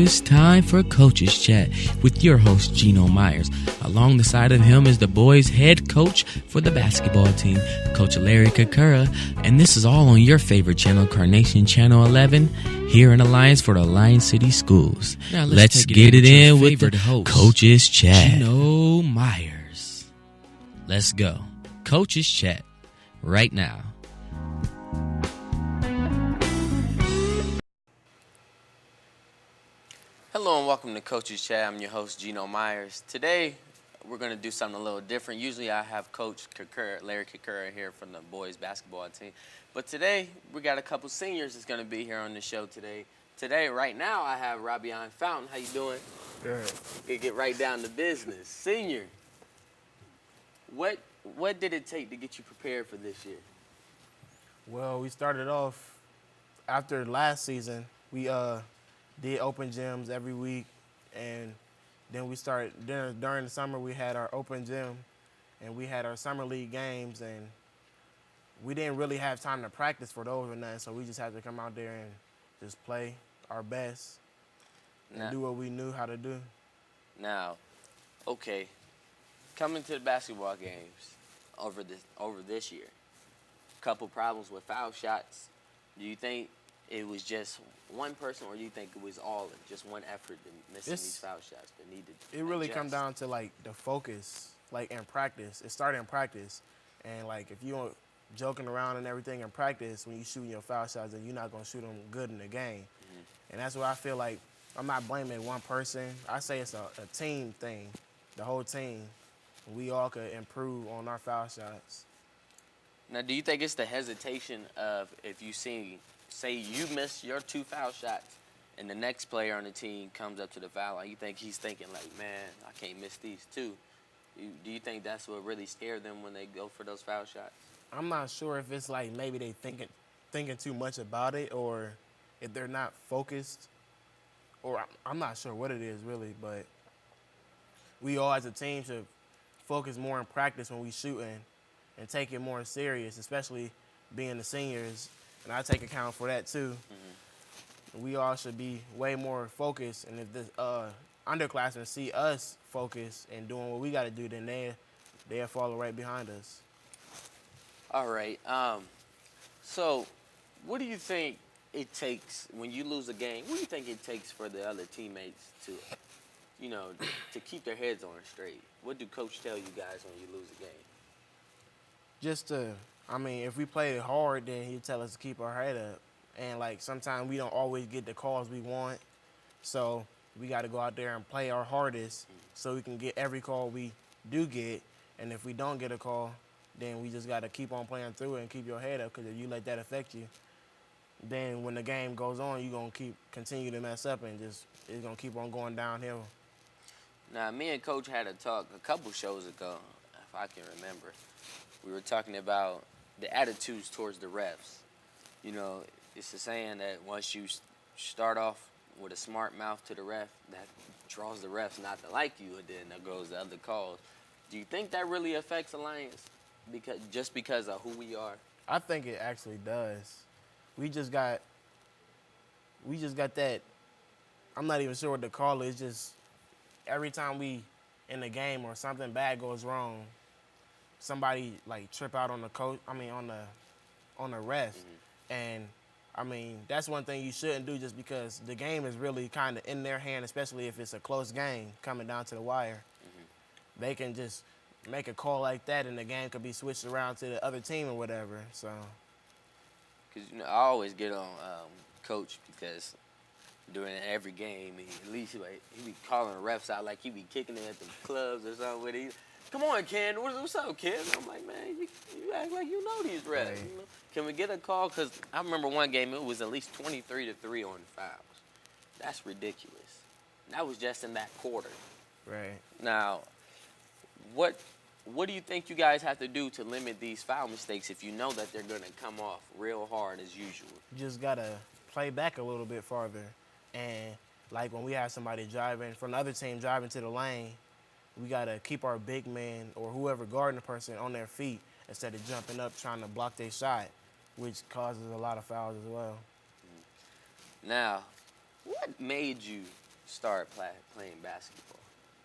it's time for Coach's Chat with your host, Geno Myers. Along the side of him is the boys' head coach for the basketball team, Coach Larry Kakura. And this is all on your favorite channel, Carnation Channel 11, here in Alliance for the Lion City Schools. Now let's get it in with the host, Coach's Chat, Geno Myers. Let's go. Coach's Chat right now. Hello and welcome to Coach's Chat. I'm your host, Geno Myers. Today, we're going to do something a little different. Usually I have Coach Kakura, Larry Kakura here from the boys basketball team. But today, we got a couple seniors that's going to be here on the show today. Today, right now, I have Robbie-Ann Fountain. How you doing? Good. We get right down to business. Senior, what did it take to get you prepared for this year? Well, we started off after last season. We did open gyms every week, and then we started during the summer. We had our open gym, and we had our summer league games, and we didn't really have time to practice for those or nothing. So we just had to come out there and just play our best and do what we knew how to do. Now, okay, coming to the basketball games over this year, couple problems with foul shots. Do you think it was just one person, or do you think it was all just one effort in missing these foul shots that needed? It really comes down to like the focus, like in practice. It started in practice, and like if you joking around and everything in practice, when you shooting your foul shots, then you're not gonna shoot them good in the game. Mm-hmm. And that's why I feel like I'm not blaming one person. I say it's a team thing, the whole team. We all could improve on our foul shots. Now, do you think it's the hesitation of if you say you miss your two foul shots and the next player on the team comes up to the foul line, you think he's thinking like, man, I can't miss these two? Do you think that's what really scared them when they go for those foul shots? I'm not sure if it's like maybe they thinking too much about it, or if they're not focused, or I'm not sure what it is really, but we all as a team should focus more in practice when we shooting and take it more serious, especially being the seniors. And I take account for that too. Mm-hmm. We all should be way more focused, and if the underclassmen see us focused and doing what we got to do, then they'll follow right behind us. All right. So what do you think it takes when you lose a game? What do you think it takes for the other teammates to, to keep their heads on straight? What do Coach tell you guys when you lose a game? If we play hard, then he'll tell us to keep our head up. And, like, sometimes we don't always get the calls we want. So we got to go out there and play our hardest so we can get every call we do get. And if we don't get a call, then we just got to keep on playing through it and keep your head up, because if you let that affect you, then when the game goes on, you're going to continue to mess up, and it's going to keep on going downhill. Now, me and Coach had a talk a couple shows ago, if I can remember. We were talking about the attitudes towards the refs. You know, it's a saying that once you start off with a smart mouth to the ref, that draws the refs not to like you, and then there goes the other calls. Do you think that really affects Alliance because of who we are? I think it actually does. We just got that. I'm not even sure what to call it. It's just every time we in the game or something bad goes wrong, somebody like trip out on the coach. On the ref, and that's one thing you shouldn't do, just because the game is really kind of in their hand, especially if it's a close game coming down to the wire. Mm-hmm. They can just make a call like that, and the game could be switched around to the other team or whatever. So, because I always get on Coach, because during every game, at least he be calling the refs out like he be kicking it at the clubs or something. With it. Come on, Ken. What's up, Ken? I'm like, man, you act like you know these refs. Right. You know? Can we get a call? Because I remember one game, it was at least 23-3 on fouls. That's ridiculous. That was just in that quarter. Right. Now, what do you think you guys have to do to limit these foul mistakes if you know that they're going to come off real hard as usual? You just got to play back a little bit farther. And, like, when we have somebody driving, from the other team driving to the lane, we got to keep our big man or whoever guarding the person on their feet instead of jumping up trying to block their shot, which causes a lot of fouls as well. Now, what made you start playing basketball?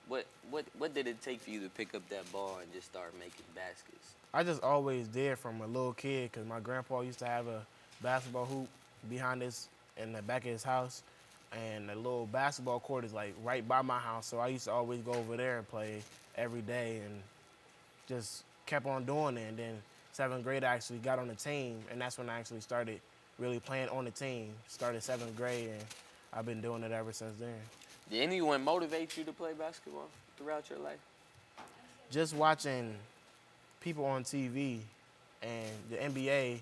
What did it take for you to pick up that ball and just start making baskets? I just always did from a little kid because my grandpa used to have a basketball hoop behind us in the back of his house, and the little basketball court is like right by my house. So I used to always go over there and play every day, and just kept on doing it. And then 7th grade, I actually got on the team, and that's when I actually started really playing on the team. Started 7th grade, and I've been doing it ever since then. Did anyone motivate you to play basketball throughout your life? Just watching people on TV and the NBA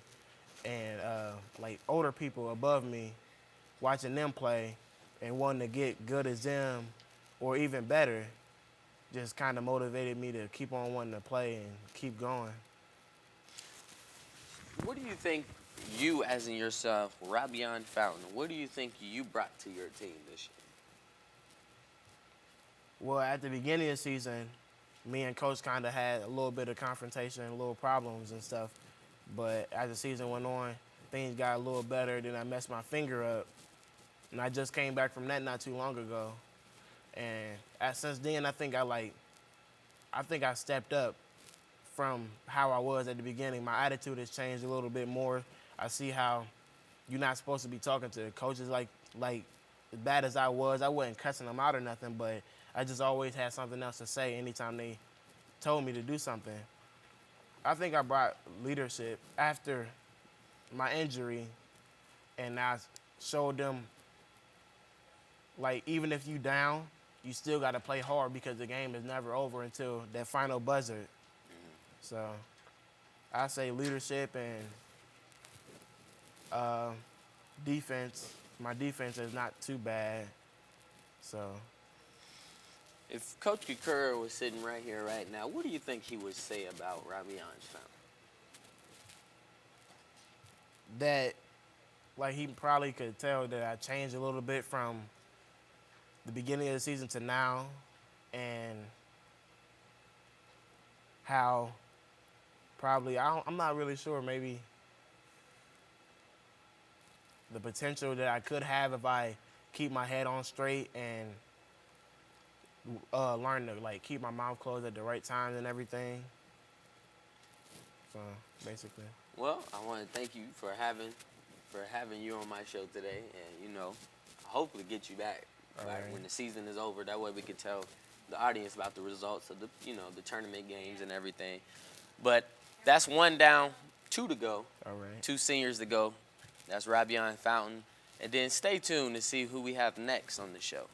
and like older people above me, watching them play and wanting to get good as them or even better, just kind of motivated me to keep on wanting to play and keep going. What do you think you, as in yourself, Rabion Fountain, what do you think you brought to your team this year? Well, at the beginning of the season, me and Coach kind of had a little bit of confrontation, a little problems and stuff. But as the season went on, things got a little better. Then I messed my finger up, and I just came back from that not too long ago. And since then, I think I stepped up from how I was at the beginning. My attitude has changed a little bit more. I see how you're not supposed to be talking to coaches like as bad as I wasn't cussing them out or nothing, but I just always had something else to say anytime they told me to do something. I think I brought leadership after my injury, and I showed them, like, even if you down, you still got to play hard because the game is never over until that final buzzer. So I say leadership and defense. My defense is not too bad. So if Coach Kukura was sitting right here right now, what do you think he would say about Rabion's Fountain? That, like, he probably could tell that I changed a little bit from the beginning of the season to now, and how probably, I'm not really sure, maybe the potential that I could have if I keep my head on straight and learn to, like, keep my mouth closed at the right times and everything. So basically. Well, I want to thank you for having you on my show today, and hopefully get you back when the season is over. That way we can tell the audience about the results of the tournament games and everything. But that's 1 down, 2 to go. All right. 2 seniors to go. That's Rabion Fountain. And then stay tuned to see who we have next on the show.